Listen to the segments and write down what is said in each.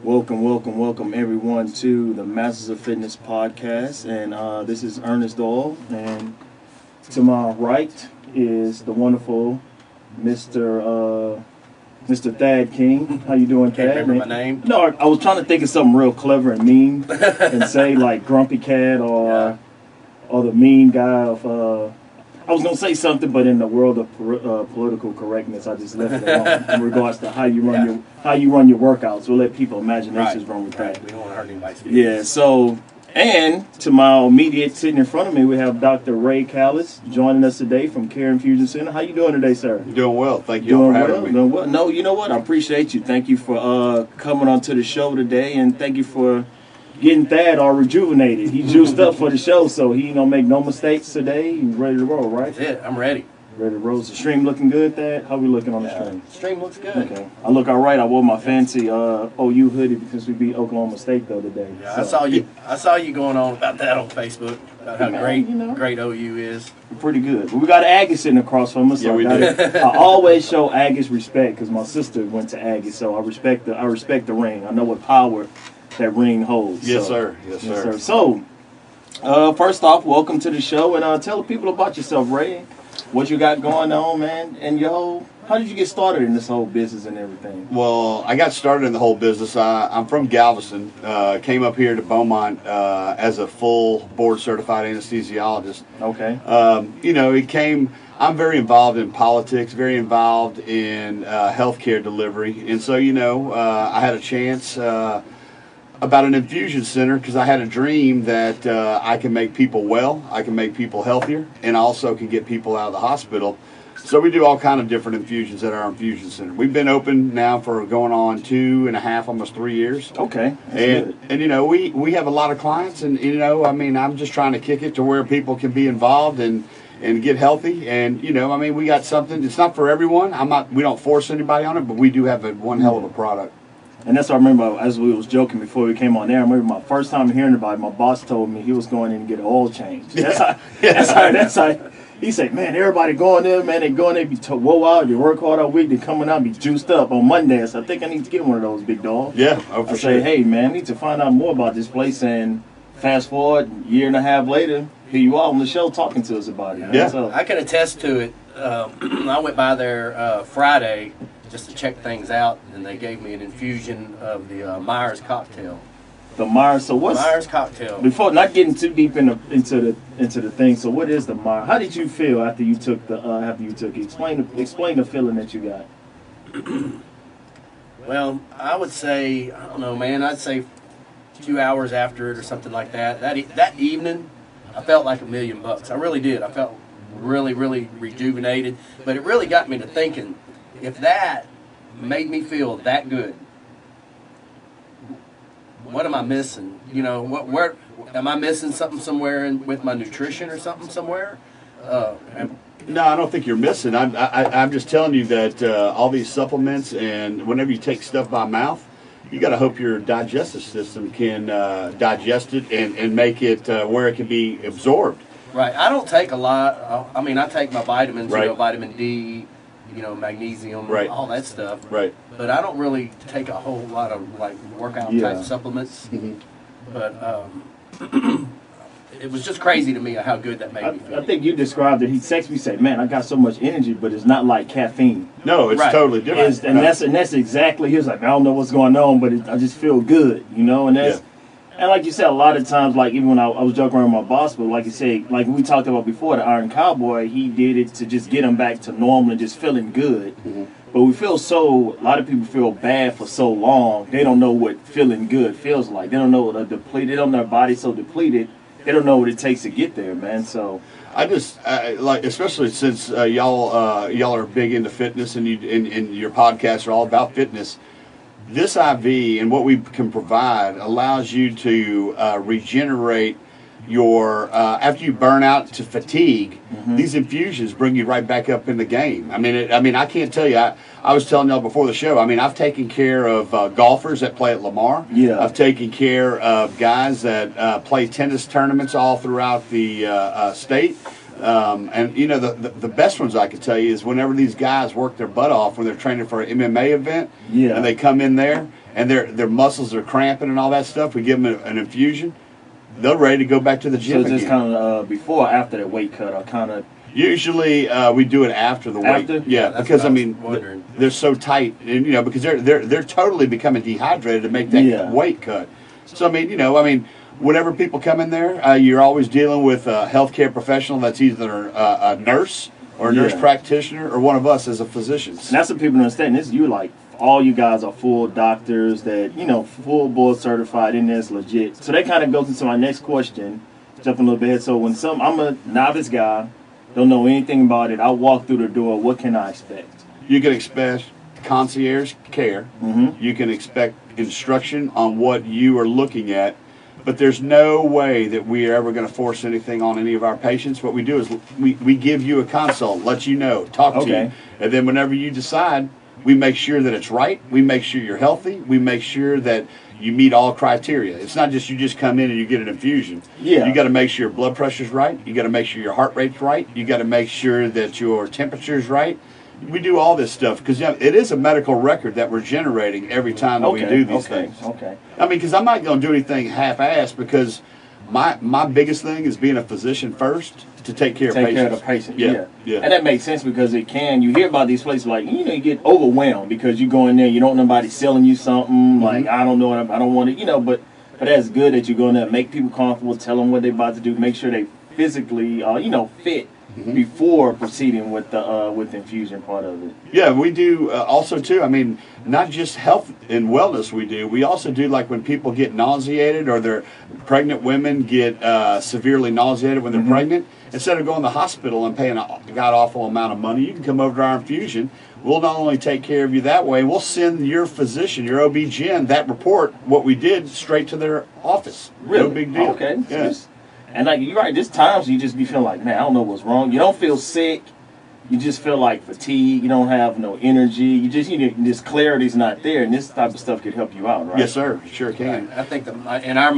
Welcome everyone to the Masters of Fitness podcast. And this is Ernest Doyle. And to my right is the wonderful Mr. Thad King. How you doing, Thad? Can't remember my name. No, I was trying to think of something real clever and mean and say like Grumpy Cat or the mean guy of... I was gonna say something, but in the world of political correctness, I just left it alone in regards to how you run your workouts. We'll let people imaginations run with that. We don't want to hurt anybody's feelings. Yeah. So, and to my immediate sitting in front of me, we have Dr. Ray Callas joining us today from Kare Infusion Center. How you doing today, sir? Doing well. Thank you for having me. Doing well. No, you know what? I appreciate you. Thank you for coming onto the show today, and thank you for getting Thad all rejuvenated. He juiced up for the show, so he don't make no mistakes today. He's ready to roll, right? That's it. I'm ready. Ready to roll. Is the stream looking good, Thad? How we looking on the stream? Stream looks good. Okay. I look all right. I wore my fancy OU hoodie because we beat Oklahoma State the other day. Yeah, so. I saw you going on about that on Facebook, about how great OU is. Pretty good. But we got Aggie sitting across from us. So we do. I always show Aggie's respect because my sister went to Aggie, so I respect the ring. I know what power that ring holds. Yes, sir. Yes, sir. So, first off, welcome to the show, and tell the people about yourself, Ray. What you got going on, man, and how did you get started in this whole business and everything? Well, I got started in the whole business. I'm from Galveston. Came up here to Beaumont as a full board certified anesthesiologist. Okay. I'm very involved in politics, very involved in healthcare delivery, and so I had a chance. About an infusion center because I had a dream that I can make people well, I can make people healthier, and I also can get people out of the hospital. So we do all kind of different infusions at our infusion center. We've been open now for going on 2.5, almost 3 years. Okay. And we have a lot of clients, and I'm just trying to kick it to where people can be involved and get healthy. And we got something. It's not for everyone. We don't force anybody on it, but we do have one hell of a product. And that's what I remember, as we was joking before we came on there, I remember my first time hearing about it, my boss told me he was going in to get an oil change. That's how, he said, man, everybody going there, man, they going there, be whoa out, they work hard all week, they coming out, be juiced up on Monday. So I think I need to get one of those, big dog. Yeah, for sure. Say, hey, man, I need to find out more about this place, and fast forward, 1.5 years later, here you are on the show talking to us about it. Yeah. So, I can attest to it. I went by there Friday just to check things out, and they gave me an infusion of the Myers cocktail. The Myers, so what's Myers cocktail? Before not getting too deep into the thing, so what is the Myers? How did you feel after you took it? Explain the feeling that you got. Well, I would say, I don't know, man. I'd say 2 hours after it or something like that. That evening, I felt like $1 million. I really did. I felt really, really rejuvenated. But it really got me to thinking, if that made me feel that good, what am I missing? Where am I missing something somewhere with my nutrition or something somewhere? No, I don't think you're missing. I'm just telling you that all these supplements, and whenever you take stuff by mouth, you got to hope your digestive system can digest it and make it where it can be absorbed. Right. I don't take a lot. I take my vitamins, right. Vitamin D, magnesium, right. all that stuff. Right. But I don't really take a whole lot of workout type supplements. Mm-hmm. But it was just crazy to me how good that made me feel. I think you described it. He texted me, said, "Man, I got so much energy, but it's not like caffeine." No, it's right. totally different. And that's exactly. He was like, "I don't know what's going on, but I just feel good," And that's. Yeah. And like you said, a lot of times, like even when I was joking around with my boss, but like you said, like we talked about before, the Iron Cowboy, he did it to just get him back to normal and just feeling good. Mm-hmm. But a lot of people feel bad for so long, they don't know what feeling good feels like. They don't know what depleted, they don't know their body's so depleted, they don't know what it takes to get there, man. So I just especially since y'all are big into fitness and your podcasts are all about fitness. This IV and what we can provide allows you to regenerate your after you burn out to fatigue. Mm-hmm. These infusions bring you right back up in the game. I can't tell you. I was telling y'all before the show. I've taken care of golfers that play at Lamar. Yeah. I've taken care of guys that play tennis tournaments all throughout the state. And you know, the best ones I could tell you is whenever these guys work their butt off when they're training for an MMA event, and they come in there and their muscles are cramping and all that stuff, we give them an infusion, they're ready to go back to the gym. So it's just kind of before or after that weight cut, or kind of. Usually we do it after the weight. Yeah, because I mean they're so tight, and you know, because they're totally becoming dehydrated to make that weight cut. So I mean, whenever people come in there, you're always dealing with a healthcare professional that's either a nurse or a nurse practitioner or one of us as a physician. And that's what people don't understand. This you like all you guys are full doctors that full board certified in this legit. So that kind of goes into my next question. Jumping a little bit. So when I'm a novice guy. Don't know anything about it. I walk through the door. What can I expect? You can expect concierge care. Mm-hmm. You can expect instruction on what you are looking at. But there's no way that we are ever going to force anything on any of our patients. What we do is we give you a consult, let you know, talk to you. And then whenever you decide, we make sure that it's right. We make sure you're healthy. We make sure that you meet all criteria. It's not just you just come in and you get an infusion. Yeah. You got to make sure your blood pressure's right. You got to make sure your heart rate's right. You got to make sure that your temperature's right. We do all this stuff because it is a medical record that we're generating every time that we do these things. Okay. I mean, because I'm not going to do anything half-assed because my biggest thing is being a physician first to take care of patients. Take care of the patient. Yeah. And that makes sense because you hear about these places like, you get overwhelmed because you go in there, you don't know nobody selling you something, like, I don't know, I don't want to, but that's good that you go in there, make people comfortable, tell them what they're about to do, make sure they physically, fit before proceeding with the infusion part of it. Yeah, we do also too. I mean, not just health and wellness. We also do like when people get nauseated or their pregnant women get severely nauseated when they're pregnant. Instead of going to the hospital and paying a god awful amount of money, you can come over to our infusion. We'll not only take care of you that way, we'll send your physician, your OB-GYN, that report, what we did, straight to their office. Really? No big deal. Okay. Yeah. And like you're right, there's times you just be feeling like, man, I don't know what's wrong. You don't feel sick. You just feel like fatigue. You don't have no energy. You just this clarity's not there, and this type of stuff could help you out, right? Yes, sir. It sure can. I think in our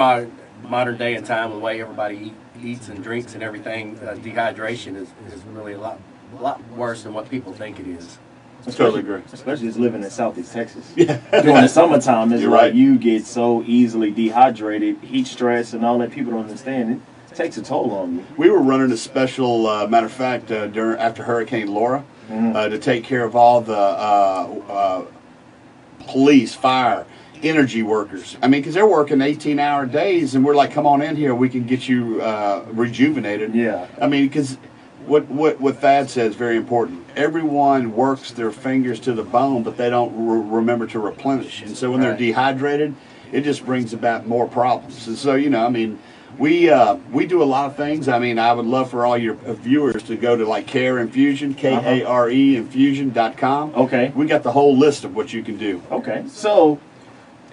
modern day and time, the way everybody eats and drinks and everything, dehydration is really a lot worse than what people think it is. Totally agree. Especially just living in Southeast Texas. Yeah. During the summertime, it's like you get so easily dehydrated, heat stress, and all that. People don't understand it. Takes a toll on you. We were running a special, matter of fact, after Hurricane Laura, to take care of all the police, fire, energy workers. I mean, because they're working 18-hour days, and we're like, come on in here, we can get you rejuvenated. Yeah. I mean, because what Thad says is very important. Everyone works their fingers to the bone, but they don't remember to replenish. And so when they're dehydrated, it just brings about more problems. And so, I mean, we do a lot of things. I mean, I would love for all your viewers to go to like Kare Infusion, Kare Infusion.com. Okay. We got the whole list of what you can do. Okay. So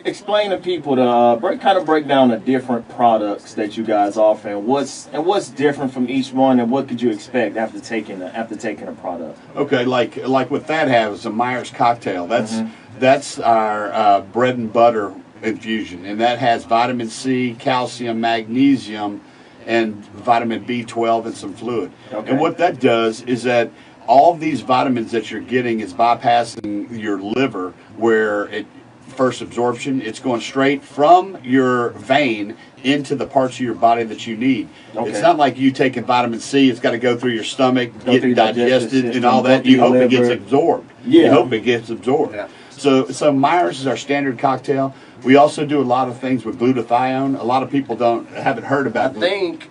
explain to people to break down the different products that you guys offer and what's different from each one and what could you expect after taking a product. Okay, like what that has, a Myers cocktail. That's our bread and butter infusion, and that has vitamin C, calcium, magnesium, and vitamin B12 and some fluid. Okay. And what that does is that all of these vitamins that you're getting is bypassing your liver where it first absorption. It's going straight from your vein into the parts of your body that you need. Okay. It's not like you taking vitamin C. It's got to go through your stomach, get digested, and all that. You hope it gets absorbed. Yeah. You hope it gets absorbed. Yeah. So Myers is our standard cocktail. We also do a lot of things with glutathione. A lot of people haven't heard about. I think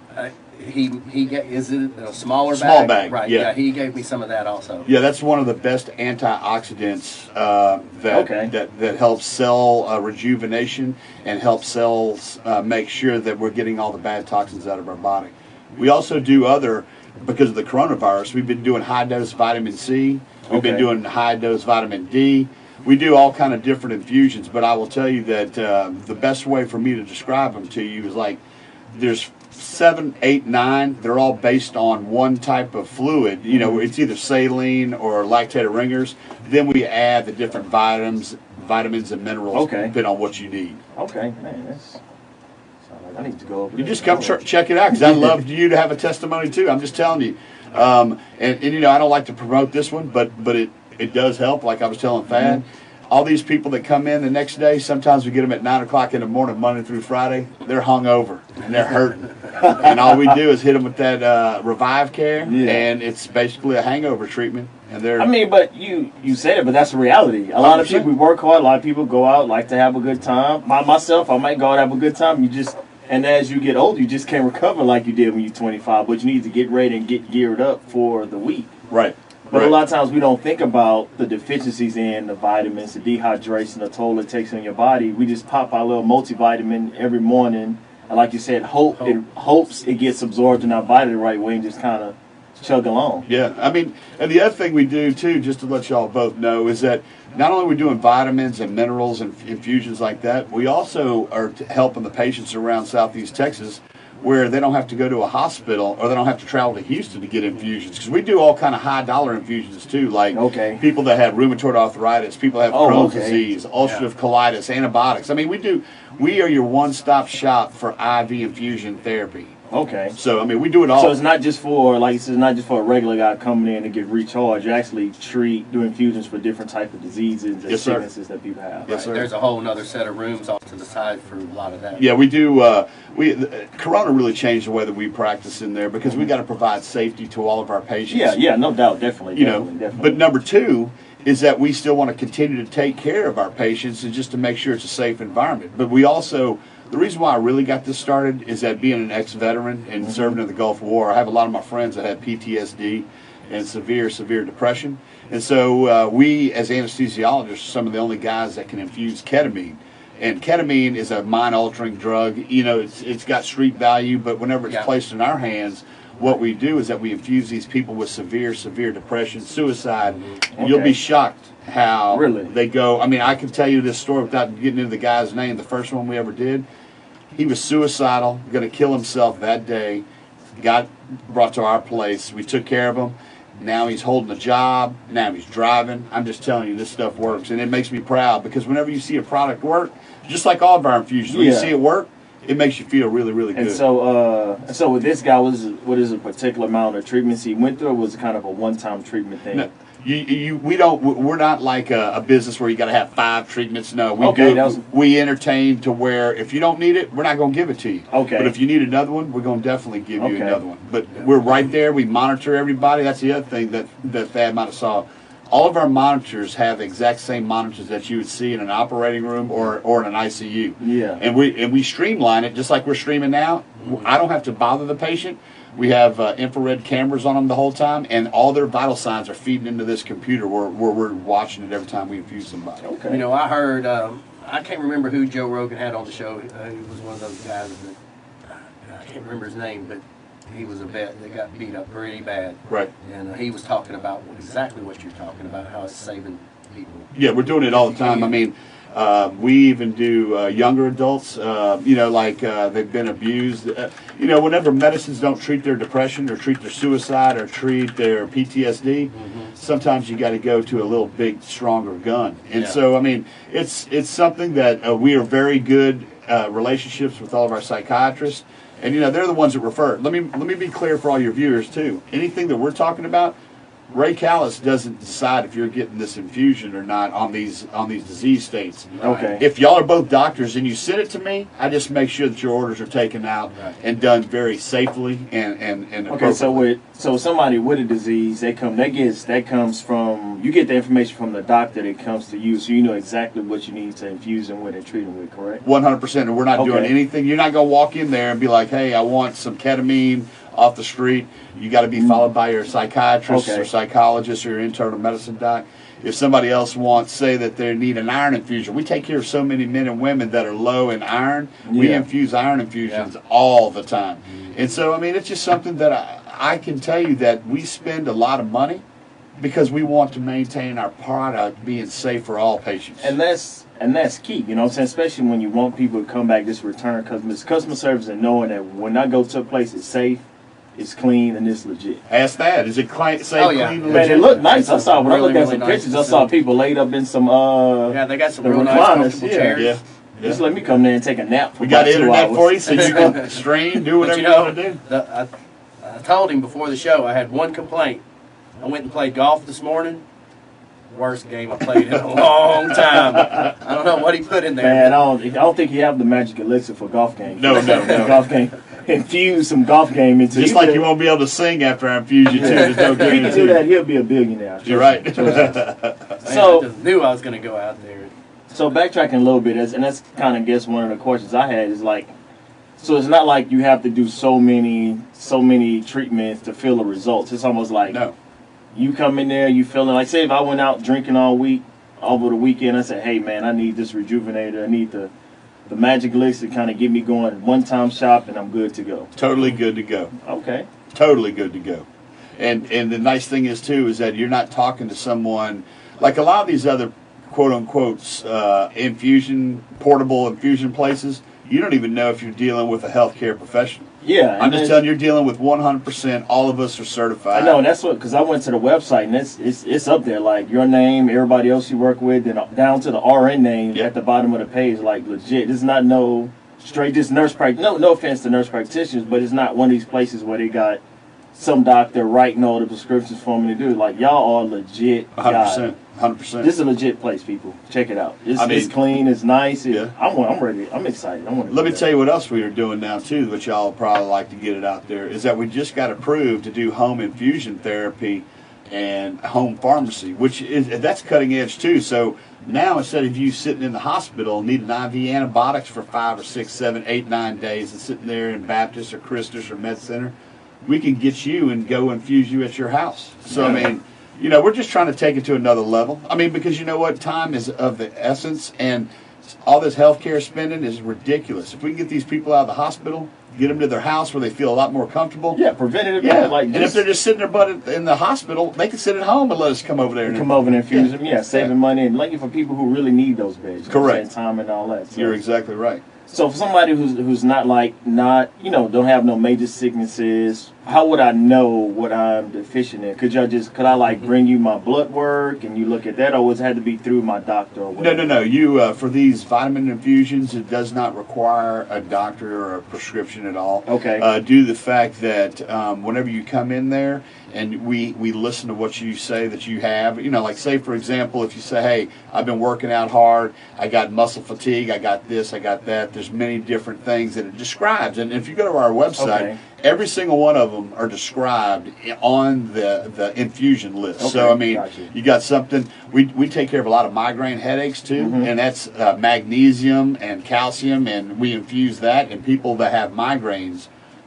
is it a smaller bag? Small bag, right? Yeah, he gave me some of that also. Yeah, that's one of the best antioxidants that helps cell rejuvenation and helps cells make sure that we're getting all the bad toxins out of our body. We also do because of the coronavirus, we've been doing high dose vitamin C. We've been doing high dose vitamin D. We do all kind of different infusions, but I will tell you that the best way for me to describe them to you is like there's 7, 8, 9. They're all based on one type of fluid. It's either saline or lactated ringers. Then we add the different vitamins and minerals depending on what you need. Okay, man, I need to go over. You just come check it out because I'd love you to have a testimony too. I'm just telling you. And you know, I don't like to promote this one, but it does help. Like I was telling Thad, all these people that come in the next day, sometimes we get them at 9 o'clock in the morning, Monday through Friday. They're hungover and they're hurting, and all we do is hit them with that Revive Care, and it's basically a hangover treatment. And they're, I mean, but you said it, but that's the reality. A lot of people, we work hard. A lot of people go out, like to have a good time. Myself, I might go out and have a good time. And as you get older, you just can't recover like you did when you're 25. But you need to get ready and get geared up for the week. Right. But a lot of times we don't think about the deficiencies in the vitamins, the dehydration, the toll it takes on your body. We just pop our little multivitamin every morning. And like you said, hopes it gets absorbed in our body the right way and just kind of chug along. Yeah, I mean, and the other thing we do too, just to let y'all both know, is that not only are we doing vitamins and minerals and infusions like that, we also are helping the patients around Southeast Texas where they don't have to go to a hospital or they don't have to travel to Houston to get infusions, because we do all kind of high dollar infusions too, like people that have rheumatoid arthritis, people that have Crohn's disease, ulcerative colitis, antibiotics. I mean, we are your one-stop shop for IV infusion therapy. Okay. So I mean, we do it all. So it's not just for, like you said, it's not just for a regular guy coming in to get recharged. You actually do infusions for different type of diseases and sicknesses that people have. Yes, sir. There's a whole other set of rooms off to the side for a lot of that. Yeah, we do. Corona really changed the way that we practice in there, because we got to provide safety to all of our patients. Yeah, no doubt, definitely. But number two is that we still want to continue to take care of our patients and just to make sure it's a safe environment. But we also, the reason why I really got this started is that being an ex-veteran and serving in the Gulf War, I have a lot of my friends that have PTSD and severe depression. And so we, as anesthesiologists, are some of the only guys that can infuse ketamine. And ketamine is a mind-altering drug. You know, it's got street value, but whenever it's placed in our hands, what we do is that we infuse these people with severe depression, suicide. And you'll be shocked how they go. I mean, I can tell you this story without getting into the guy's name. The first one we ever did, he was suicidal, going to kill himself that day, got brought to our place. We took care of him. Now he's holding a job. Now he's driving. I'm just telling you, this stuff works. And it makes me proud, because whenever you see a product work, just like all of our infusions, when you see it work, it makes you feel really good. And so with this guy, what is a particular amount of treatments he went through, or was it kind of a one-time treatment thing? No, we're not like a business where you got to have 5 treatments. No, we entertain to where if you don't need it, we're not going to give it to you. Okay. But if you need another one, we're going to definitely give you another one. But we're right there. We monitor everybody. That's the other thing that Thad might have saw. All of our monitors have the exact same monitors that you would see in an operating room or in an ICU. Yeah. And we streamline it just like we're streaming now. I don't have to bother the patient. We have infrared cameras on them the whole time, and all their vital signs are feeding into this computer where we're watching it every time we infuse somebody. Okay. You know, I heard, I can't remember who Joe Rogan had on the show. He was one of those guys that, I can't remember his name, but he was a vet that got beat up pretty bad. Right. And he was talking about exactly what you're talking about, how it's saving people. Yeah, we're doing it all the time. I mean, we even do younger adults, like they've been abused. Whenever medicines don't treat their depression or treat their suicide or treat their PTSD, sometimes you got to go to a little big, stronger gun. And so, I mean, it's something that we are very good relationships with all of our psychiatrists. And, they're the ones that refer. Let me be clear for all your viewers, too. Anything that we're talking about, Ray Callas doesn't decide if you're getting this infusion or not on these disease states. Okay. If y'all are both doctors and you send it to me, I just make sure that your orders are taken out and done very safely and okay. So somebody with a disease, you get the information from the doctor that comes to you, so you know exactly what you need to infuse them with and treat them with, correct? 100%. And we're not doing anything. You're not going to walk in there and be like, hey, I want some ketamine off the street. You got to be followed by your psychiatrist or psychologist or your internal medicine doc. If somebody else say that they need an iron infusion, we take care of so many men and women that are low in iron. We infuse iron infusions all the time. And so, I mean, it's just something that I can tell you that we spend a lot of money because we want to maintain our product being safe for all patients. And that's key, you know what I'm saying? Especially when you want people to come back, just return customers. Customer service and knowing that when I go to a place, it's safe, it's clean, and it's legit. Ask that. Is it safe, clean, and legit? Man, it looked nice. I saw when I looked at some pictures, I saw people laid up in some they got some real nice comfortable chairs. Yeah. Just let me come there and take a nap. We got internet for you, so you can stream, do whatever you want to do. I told him before the show I had one complaint. I went and played golf this morning. Worst game I played in a long time. I don't know what he put in there. Man, I don't think you have the magic elixir for golf game. No. Golf game. Infuse some golf game into Just like you won't be able to sing after I infuse you too. There's no if he can guarantee. do that, he'll be a billionaire. You're right. Man, So- I just knew I was going to go out there. So backtracking a little bit, and that's kind of guess one of the questions I had is like, so it's not like you have to do so many treatments to feel the results. It's almost like No. you come in there, you feeling like, say if I went out drinking all week, over the weekend, I said, hey man, I need this rejuvenator, I need the magic elixir to kind of get me going, one-time shop, and I'm good to go. Totally good to go. Okay. Totally good to go. And the nice thing is too is that you're not talking to someone like a lot of these other quote unquote portable infusion places. You don't even know if you're dealing with a healthcare professional. Yeah. I'm just telling you, you're dealing with 100%. All of us are certified. I know, and that's what, because I went to the website, and it's up there, like your name, everybody else you work with, and down to the RN name at the bottom of the page, like legit. It's not no straight, just nurse practice. No offense to nurse practitioners, but it's not one of these places where they got some doctor writing all the prescriptions for me to do. Like, y'all are legit. 100%. 100%. This is a legit place, people. Check it out. It's clean. It's nice. I'm ready. I'm excited. Let me tell you what else we are doing now too, which y'all probably like to get it out there, is that we just got approved to do home infusion therapy and home pharmacy, that's cutting edge too. So now instead of you sitting in the hospital needing IV antibiotics for 5 or 6, 7, 8, 9 days and sitting there in Baptist or Christus or Med Center, we can get you and go infuse you at your house. So I mean, we're just trying to take it to another level. I mean, because you know what? Time is of the essence, and all this healthcare spending is ridiculous. If we can get these people out of the hospital, get them to their house where they feel a lot more comfortable. Yeah, preventative. Yeah, like and if they're just sitting their butt in the hospital, they can sit at home and let us come over there and infuse them. Yeah, saving money and looking for people who really need those beds. Correct. Time and all that. So, you're exactly right. So for somebody who's not don't have no major sicknesses, how would I know what I'm deficient in? Could I bring you my blood work and you look at that, or would it have to be through my doctor or whatever? No. You for these vitamin infusions, it does not require a doctor or a prescription at all. Okay. Due to the fact that whenever you come in there and we listen to what you say that you have, like say for example, if you say, hey, I've been working out hard, I got muscle fatigue, I got this, I got that. There's many different things that it describes, and if you go to our website, every single one of them are described on the infusion list. Okay, so I mean, gotcha. you got something. We take care of a lot of migraine headaches too, and that's magnesium and calcium, and we infuse that. And people that have migraines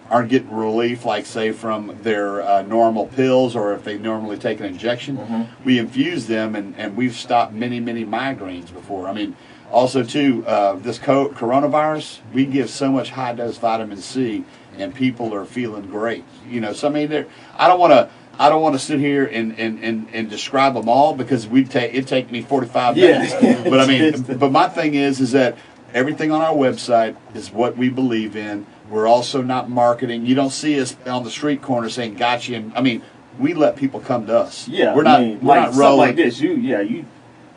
aren't getting relief, like say from their normal pills, or if they normally take an injection, we infuse them, and we've stopped many migraines before. I mean, also too, this coronavirus, we give so much high dose vitamin C, and people are feeling great. So I mean, I don't want to sit here and describe them all, because it'd take me 45 minutes. But I mean, but my thing is that everything on our website is what we believe in. We're also not marketing. You don't see us on the street corner saying "gotcha." And I mean, we let people come to us. Yeah, we're not rolling like this. You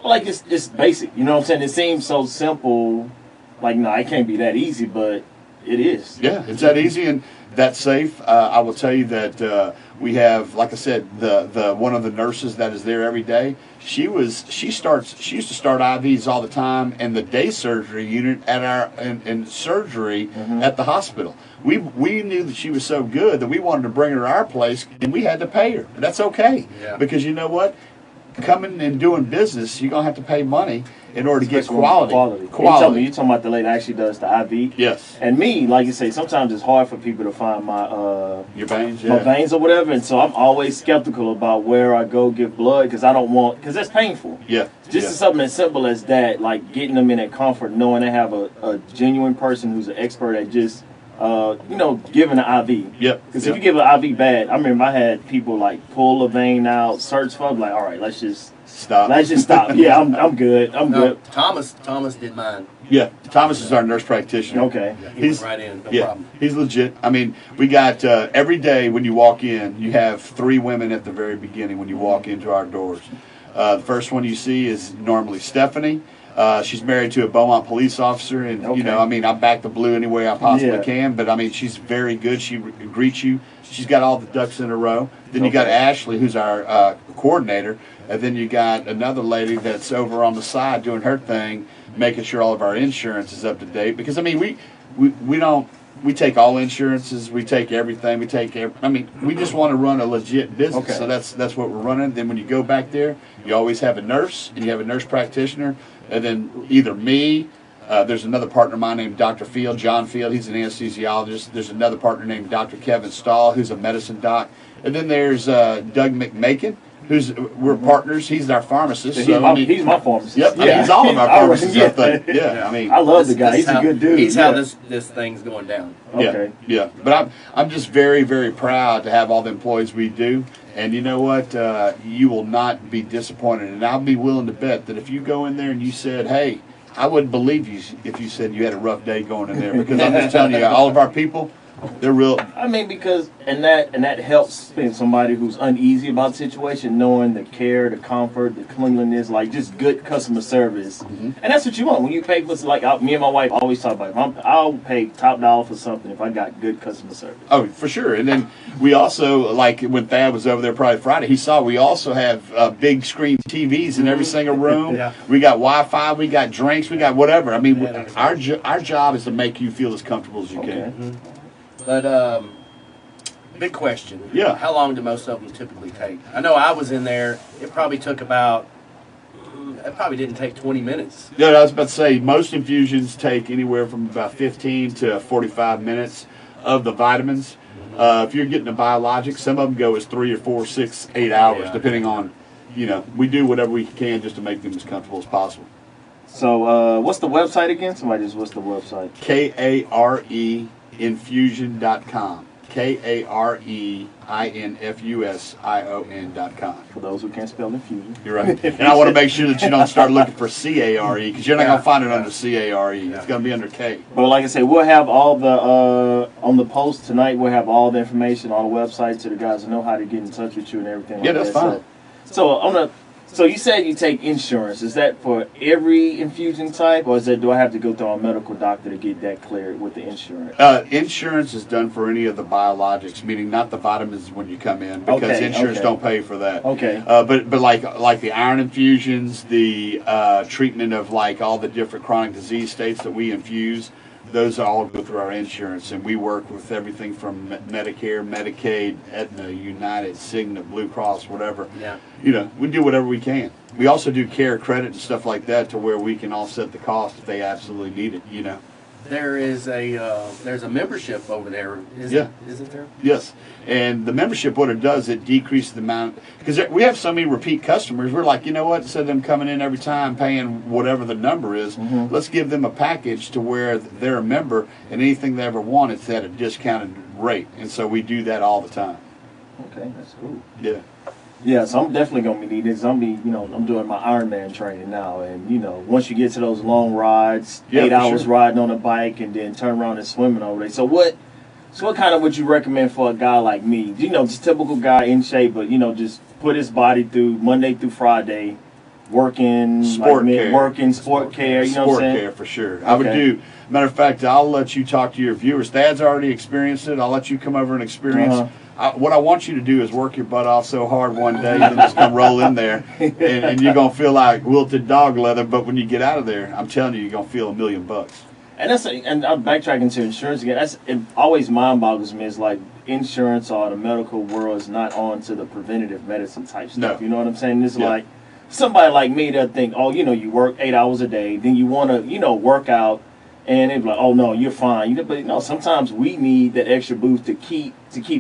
like it's basic. You know what I'm saying? It seems so simple. Like, no, it can't be that easy, but it is. Yeah, it's that easy and that safe. I will tell you that we have, like I said, the one of the nurses that is there every day. She used to start IVs all the time in the day surgery unit at in surgery at the hospital. We knew that she was so good that we wanted to bring her to our place, and we had to pay her. But that's okay, because you know what? Coming and doing business, you're gonna have to pay money in order to get quality. You're talking about the lady that actually does the IV. Yes. And me, like you say, sometimes it's hard for people to find my your veins, my veins or whatever, and so I'm always skeptical about where I go give blood, because because that's painful. Yeah. Just something as simple as that, like getting them in that comfort, knowing they have a genuine person who's an expert at just giving an IV. Yep. Because if you give an IV bad, I remember I had people like pull a vein out, search for, like, all right, let's just stop. Yeah, I'm good. I'm good. Thomas did mine. Yeah, Thomas is our nurse practitioner. Okay. Yeah, he went right in. No problem. He's legit. I mean, we got every day when you walk in, you have 3 women at the very beginning when you walk into our doors. The first one you see is normally Stephanie. She's married to a Beaumont police officer, and Okay. you know, I mean, I back the blue any way I possibly Yeah. can. But I mean, she's very good. She greets you. She's got all the ducks in a row. Then you got Okay. Ashley, who's our coordinator, and then you got another lady that's over on the side doing her thing, making sure all of our insurance is up to date. Because I mean, we don't. We take all insurances. We take everything. I mean, we just want to run a legit business. Okay. So that's what we're running. Then when you go back there, you always have a nurse, and you have a nurse practitioner, and then either me. There's another partner of mine named Dr. Field, John Field. He's an anesthesiologist. There's another partner named Dr. Kevin Stahl, who's a medicine doc. And then there's Doug McMakin, we're partners. He's our pharmacist. He's, So, my, I mean, he's my pharmacist. Yep, Yeah. he's all of our pharmacists. Yeah. I think. Yeah, I mean, I love the guy. He's a good dude. He's Yeah. how this thing's going down. Okay. Yeah. But I'm just very, very proud to have all the employees we do. And you know what? You will not be disappointed. And I'll be willing to bet that if you go in there and you said, hey, I wouldn't believe you if you said you had a rough day going in there. Because I'm just telling you, all of our people, they're real. I mean, because and that helps somebody who's uneasy about the situation, knowing the care, the comfort, the cleanliness, like just good customer service, and that's what you want when you pay for. Like me and my wife always talk about, I'll pay top dollar for something if I got good customer service. Oh, for sure. And then we also, like when Thad was over there probably Friday, he saw we also have big screen TVs in every single room. Yeah. We got Wi-Fi, we got drinks, we got whatever. I mean, Yeah. our job is to make you feel as comfortable as you can. But big question. Yeah. How long do most of them typically take? I know I was in there. It probably took about. It probably didn't take 20 minutes. Yeah, I was about to say, most infusions take anywhere from about 15 to 45 minutes of the vitamins. If you're getting a biologic, some of them go as 3 or 4, 6, 8 hours, Yeah. depending on, we do whatever we can just to make them as comfortable as possible. So, what's the website again? Somebody just, what's the website? Kareinfusion.com. Kareinfusion.com. For those who can't spell infusion. You're right. And I want to make sure that you don't start looking for CARE, because you're not going to find it under CARE. It's going to be under K. But like I say, we'll have all the on the post tonight. We'll have all the information, all the websites, so the guys know how to get in touch with you and everything. Yeah, like that's that. fine. So you said you take insurance. Is that for every infusion type, or do I have to go through a medical doctor to get that cleared with the insurance? Insurance is done for any of the biologics, meaning not the vitamins when you come in, because Okay, insurance okay. don't pay for that. Okay. But like the iron infusions, the treatment of like all the different chronic disease states that we infuse, those all go through our insurance, and we work with everything from Medicare, Medicaid, Aetna, United, Cigna, Blue Cross, whatever. Yeah. We do whatever we can. We also do care credit and stuff like that to where we can offset the cost if they absolutely need it. There is there's a membership over there. Isn't there? Yes, and the membership, what it does, it decreases the amount, because we have so many repeat customers. We're like, you know what? Instead of them coming in every time paying whatever the number is, let's give them a package to where they're a member, and anything they ever want, it's at a discounted rate. And so we do that all the time. Okay, that's cool. Yeah. Yeah, so I'm definitely gonna be needing this. I'm doing my Ironman training now, and once you get to those long rides, Yeah, 8 for hours sure. riding on a bike, and then turn around and swimming over there. So what kind of would you recommend for a guy like me? Just typical guy in shape, but just put his body through Monday through Friday, working Sport care. sport care. You know what I'm Sport saying? care for sure. I would Okay. do. Matter of fact, I'll let you talk to your viewers. Thad's already experienced it. I'll let you come over and experience. What I want you to do is work your butt off so hard one day, you'll just come roll in there, and you're gonna feel like wilted dog leather. But when you get out of there, I'm telling you, you're gonna feel $1 million. And I'm backtracking to insurance again. It always mind boggles me. It's like insurance or the medical world is not on to the preventative medicine type stuff. No. You know what I'm saying? It's Yeah. like somebody like me that think, you work 8 hours a day, then you want to, work out, and it's like, oh no, you're fine. But sometimes we need that extra boost to keep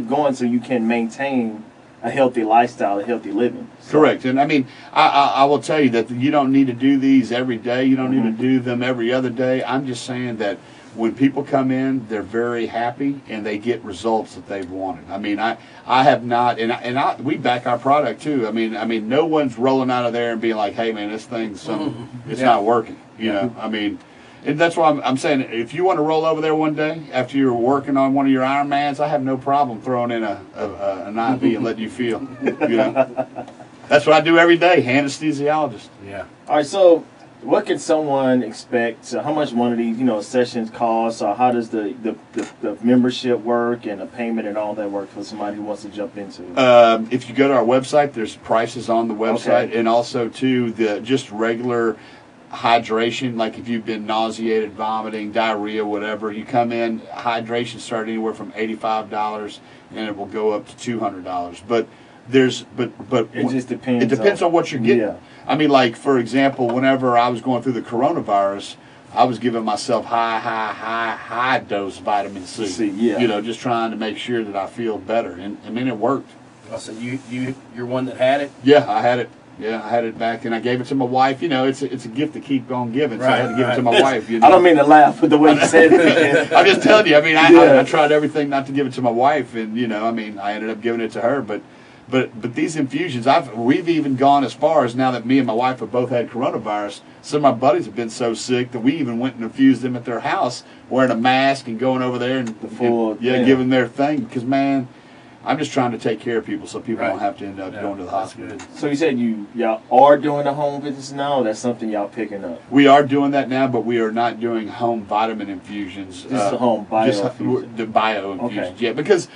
going, so you can maintain a healthy lifestyle, a healthy living. So, Correct. And I mean, I will tell you that you don't need to do these every day. You don't need to do them every other day. I'm just saying that when people come in, they're very happy and they get results that they've wanted. I mean, I have not, we back our product too. I mean, no one's rolling out of there and being like, hey man, this thing's it's not working. I mean, and that's why I'm saying, if you want to roll over there one day after you're working on one of your Ironmans, I have no problem throwing in an IV and letting you feel. That's what I do every day, anesthesiologist. Yeah. All right, so what can someone expect? So how much one of these, sessions cost? Or how does the membership work and the payment and all that work for somebody who wants to jump into it? If you go to our website, there's prices on the website, Okay. and also too the just regular hydration. Like if you've been nauseated, vomiting, diarrhea, whatever, you come in. Hydration start anywhere from $85, and it will go up to $200. But It just depends. It depends on what you're getting. Yeah. I mean, like for example, whenever I was going through the coronavirus, I was giving myself high dose vitamin C. Yeah. Just trying to make sure that I feel better, and I mean it worked. Oh, so you're one that had it? Yeah, I had it. Yeah, I had it back, and I gave it to my wife. It's a gift to keep on giving, so I had to give it to my wife. I don't mean to laugh with the way you said it. I'm just telling you. I mean, Yeah. I tried everything not to give it to my wife, and I ended up giving it to her. But these infusions, we've even gone as far as now that me and my wife have both had coronavirus. Some of my buddies have been so sick that we even went and infused them at their house, wearing a mask and going over there and giving their thing. Because man, I'm just trying to take care of people so people don't have to end up going to the hospital. So you said y'all are doing the home visits now, or that's something y'all picking up? We are doing that now, but we are not doing home vitamin infusions. Just the home bio infusion. The bio infusions, Okay. yeah. Because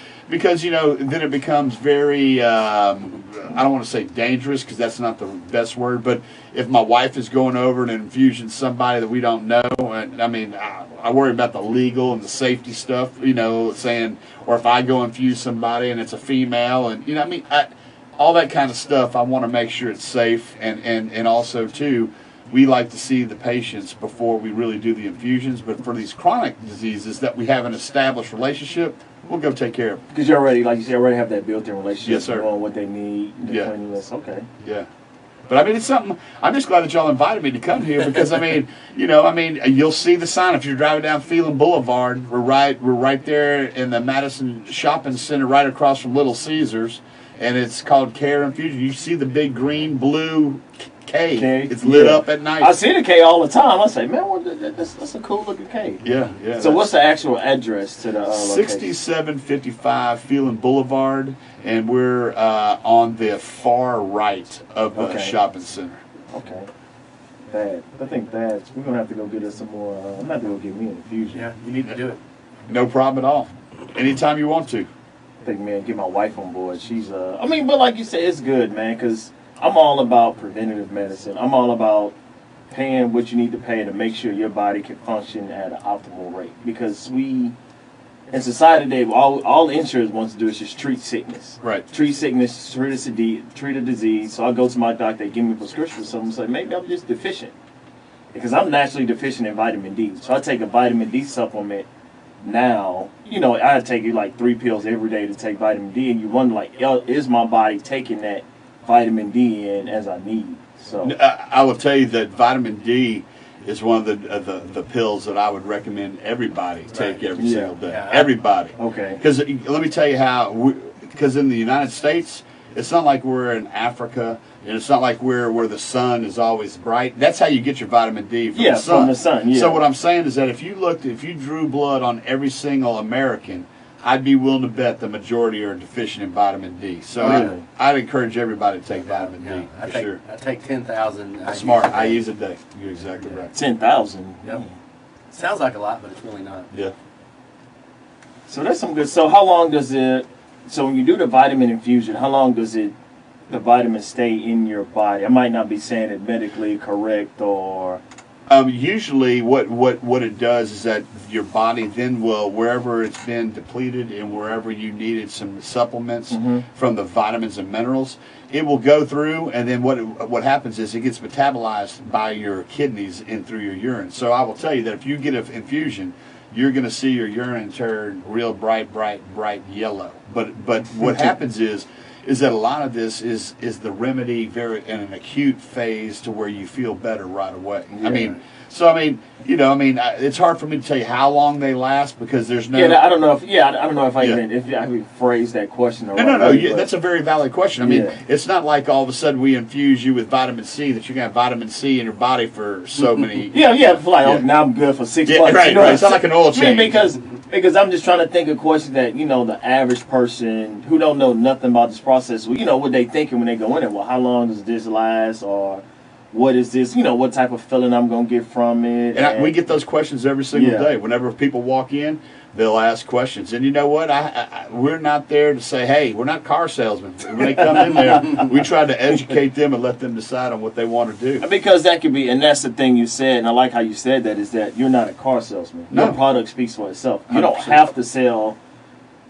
then it becomes very, I don't want to say dangerous because that's not the best word, but if my wife is going over and infusing somebody that we don't know, and I mean, I worry about the legal and the safety stuff, saying, or if I go infuse somebody and it's a female, and all that kind of stuff, I want to make sure it's safe, and also too, we like to see the patients before we really do the infusions. But for these chronic diseases that we have an established relationship, we'll go take care of them. Because you already, like you said, already have that built-in relationship. Yes, sir. On what they need, the Yeah. cleanliness. Okay. Yeah. But I mean, it's something. I'm just glad that y'all invited me to come here because you'll see the sign if you're driving down Phelan Boulevard. We're right there in the Madison Shopping Center, right across from Little Caesars, and it's called Kare Infusion. You see the big green blue K. It's lit up at night. I see the K all the time. I say, man, that's a cool looking K. Yeah. So what's the actual address to the location? 6755 Phelan Boulevard, and we're on the far right of the shopping center. Okay. I think we're going to have to go get us some more. I'm going to have to go get me an infusion. Yeah, you need to do it. No problem at all. Anytime you want to. I think, man, get my wife on board. She's, but like you said, it's good, man, because I'm all about preventative medicine. I'm all about paying what you need to pay to make sure your body can function at an optimal rate. Because in society today, all the insurance wants to do is just treat sickness. Right. Treat sickness, treat a disease. So I go to my doctor, they give me a prescription for something, say, maybe I'm just deficient. Because I'm naturally deficient in vitamin D. So I take a vitamin D supplement now. I take like 3 pills every day to take vitamin D, and you wonder, is my body taking that vitamin D in as I need? So I will tell you that vitamin D is one of the pills that I would recommend everybody take every single day. Yeah. Everybody. Okay. Because let me tell you how. Because in the United States, it's not like we're in Africa, and it's not like we're where the sun is always bright. That's how you get your vitamin D from the sun. From the sun. Yeah. So what I'm saying is that if you drew blood on every single American, I'd be willing to bet the majority are deficient in vitamin D. So Really? I'd encourage everybody to take vitamin D for sure. I take 10,000. Smart IUs a day. You're exactly right. 10,000. Yep. Sounds like a lot, but it's really not. Yeah. So that's some good. So how long does it? So when you do the vitamin infusion, how long does the vitamin stay in your body? I might not be saying it medically correct, or Usually what it does is that your body then will, wherever it's been depleted and wherever you needed some supplements from the vitamins and minerals, it will go through, and then what happens is it gets metabolized by your kidneys and through your urine. So I will tell you that if you get an infusion, you're going to see your urine turn real bright yellow. But what happens is that a lot of this is the remedy very in an acute phase to where you feel better right away. Yeah. It's hard for me to tell you how long they last because there's no. I don't know if I even phrased that question. No. That's a very valid question. It's not like all of a sudden we infuse you with vitamin C that you can have vitamin C in your body for so many. Now I'm good for 6 months. Right. It's not like an oil change. Because I'm just trying to think of questions that, the average person who don't know nothing about this process, what they thinking when they go in there? Well, how long does this last? Or what is this? You know, what type of feeling I'm gonna get from it. And we get those questions every single Yeah. day. Whenever people walk in, they'll ask questions. And you know what? We're not there to say, hey, we're not car salesmen. When they come in there, we try to educate them and let them decide on what they want to do. Because that could be, and that's the thing you said, and I like how you said that, is that you're not a car salesman. No. Your product speaks for itself. You don't 100%. have to sell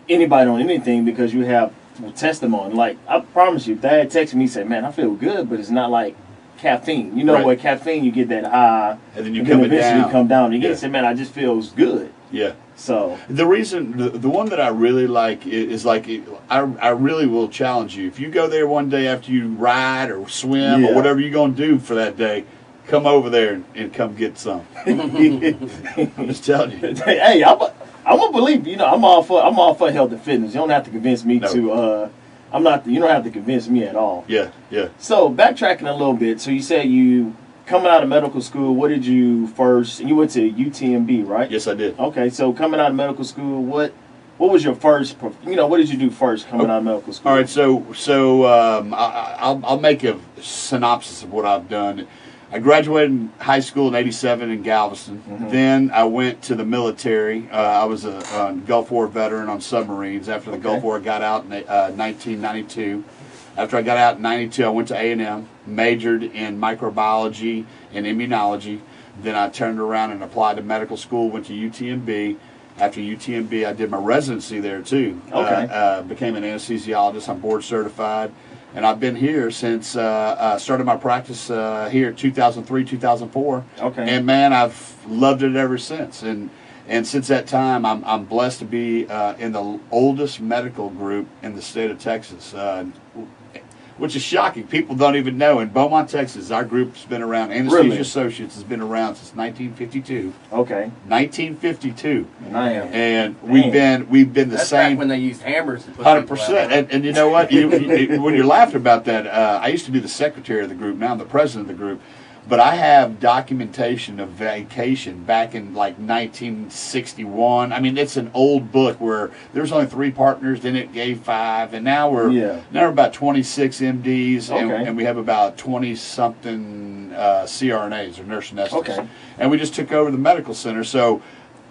anybody on anything because you have testimony. Like, I promise you, Thad texted me, said, man, I feel good, but it's not like caffeine. You know, Right. with caffeine, you get that high, And then you then come eventually down. come down again. Yeah. Say, man, I just feels good. Yeah. So, The reason, the one that I really like is like, I really will challenge you. If you go there one day after you ride or swim Yeah. or whatever you're going to do for that day, come over there and come get some. I'm just telling you. hey, I'm a believer. You know, I'm all for health and fitness. You don't have to convince me No. to. You don't have to convince me at all. Yeah, yeah. So backtracking a little bit. So you said you coming out of medical school. What did you first? You went to UTMB, right? Yes, I did. Okay. So coming out of medical school, what was your first? You know, what did you do first coming out of medical school? All right, so I'll make a synopsis of what I've done. I graduated high school in '87 in Galveston. Mhm. Then I went to the military. I was a Gulf War veteran on submarines. After the Okay. Gulf War, I got out in 1992. After I got out in '92, I went to A&M, majored in microbiology and immunology. Then I turned around and applied to medical school, went to UTMB. After UTMB, I did my residency there too. Okay. Became an anesthesiologist. I'm board certified. And I've been here since started my practice here 2003, 2004. Okay. And man, I've loved it ever since. And since that time, I'm blessed to be in the oldest medical group in the state of Texas, which is shocking. People don't even know. In Beaumont, Texas, our group's been around. Anesthesia Really? Associates has been around since 1952. Okay. 1952. And I am. And we've been the That's same. back when they used hammers to put 100%. And you know what? When you're laughing about that, I used to be the secretary of the group. Now I'm the president of the group. But I have documentation of vacation back in like 1961. I mean, it's an old book where there was only 3 partners, then it gave 5, and now we're about 26 MDs, and we have about 20-something CRNAs or nurse anesthetists. Okay. And we just took over the medical center. So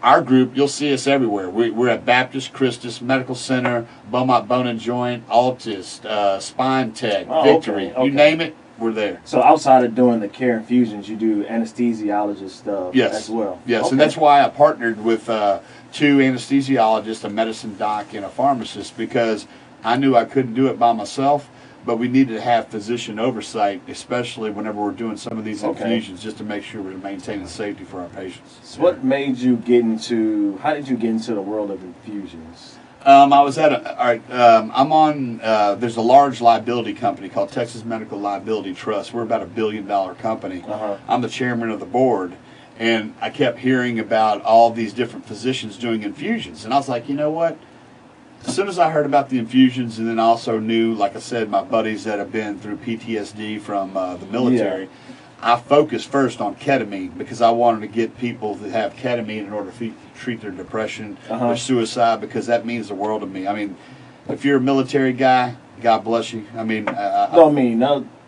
our group, you'll see us everywhere. We're at Baptist, Christus, Medical Center, Beaumont Bone and Joint, Altist, Spine Tech, Victory. Okay. You name it, we're there. So outside of doing the Kare Infusions, you do anesthesiologist stuff as well. Yes, Okay. and that's why I partnered with 2 anesthesiologists, a medicine doc, and a pharmacist, because I knew I couldn't do it by myself, but we needed to have physician oversight, especially whenever we're doing some of these infusions, just to make sure we're maintaining safety for our patients. So what made you get into, how did you get into the world of infusions? I was at I'm on, there's a large liability company called Texas Medical Liability Trust. We're about $1 billion company. I'm the chairman of the board, and I kept hearing about all these different physicians doing infusions. And I was like, you know what? As soon as I heard about the infusions, and then I also knew, like I said, my buddies that have been through PTSD from the military, I focused first on ketamine because I wanted to get people to have ketamine in order to treat their depression, their suicide, because that means the world to me. I mean, if you're a military guy, God bless you. I mean,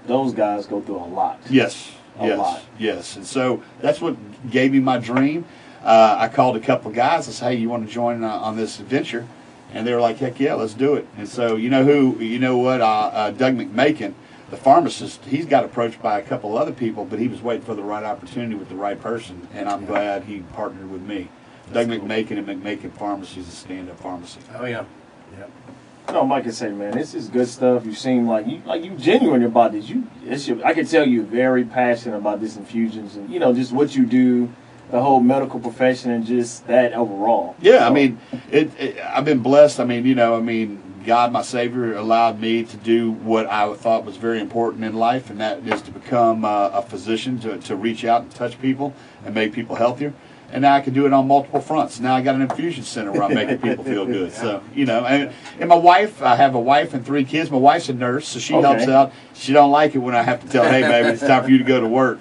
those guys go through a lot. Yes, a lot. Yes, and so that's what gave me my dream. I called a couple of guys and said, "Hey, you want to join on this adventure?" And they were like, "Heck yeah, let's do it." And so you know what? Doug McMakin, the pharmacist, he's got approached by a couple other people, but he was waiting for the right opportunity with the right person, and I'm glad he partnered with me. Doug McMakin and McMakin Pharmacy is a stand-up pharmacy. Oh yeah, yeah. No, Mike can say, man, this is good stuff. You seem like you genuine about this. I can tell you're very passionate about this infusions and just what you do, the whole medical profession, and just that overall. Yeah, so, I mean, I've been blessed. I mean, God, my Savior, allowed me to do what I thought was very important in life, and that is to become a physician, to reach out and touch people and make people healthier. And now I can do it on multiple fronts. Now I got an infusion center where I'm making people feel good. So, and my wife, I have a wife and 3 kids. My wife's a nurse, so she helps out. She don't like it when I have to tell her, "Hey, baby, it's time for you to go to work."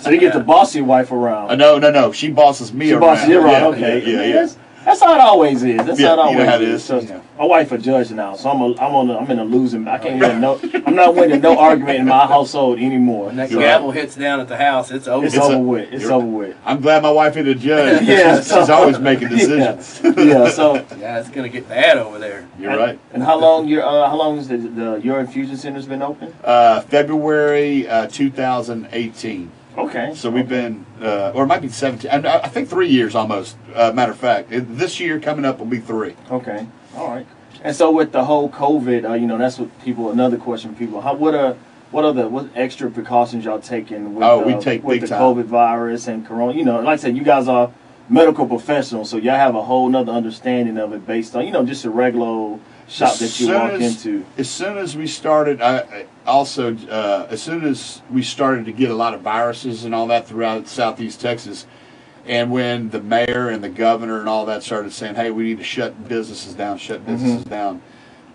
So you get to boss your wife around. No. She bosses me around. She bosses you around, okay. Yeah. That's how it always is. That's how it always you know how it is. is. So, my wife a judge now, so I'm in a losing. I can't even know. I'm not winning no argument in my household anymore. When that So, gavel hits down at the house, it's over. it's over with. It's over with. I'm glad my wife ain't a judge. Yeah, she's always making decisions. Yeah. So Yeah, it's gonna get bad over there. You're right. And how long has your infusion center's been open? February 2018. Okay. So we've been, or it might be 17. I think 3 years almost. Matter of fact, this year coming up will be 3. Okay. All right. And so with the whole COVID, that's what people. Another question for people. What extra precautions y'all taking with, we take with big the time. COVID virus and Corona? Like I said, you guys are medical professionals, so y'all have a whole nother understanding of it based on just a regular old shop that you walk into. As soon as we started, as soon as we started to get a lot of viruses and all that throughout Southeast Texas, and when the mayor and the governor and all that started saying, hey, we need to shut businesses down,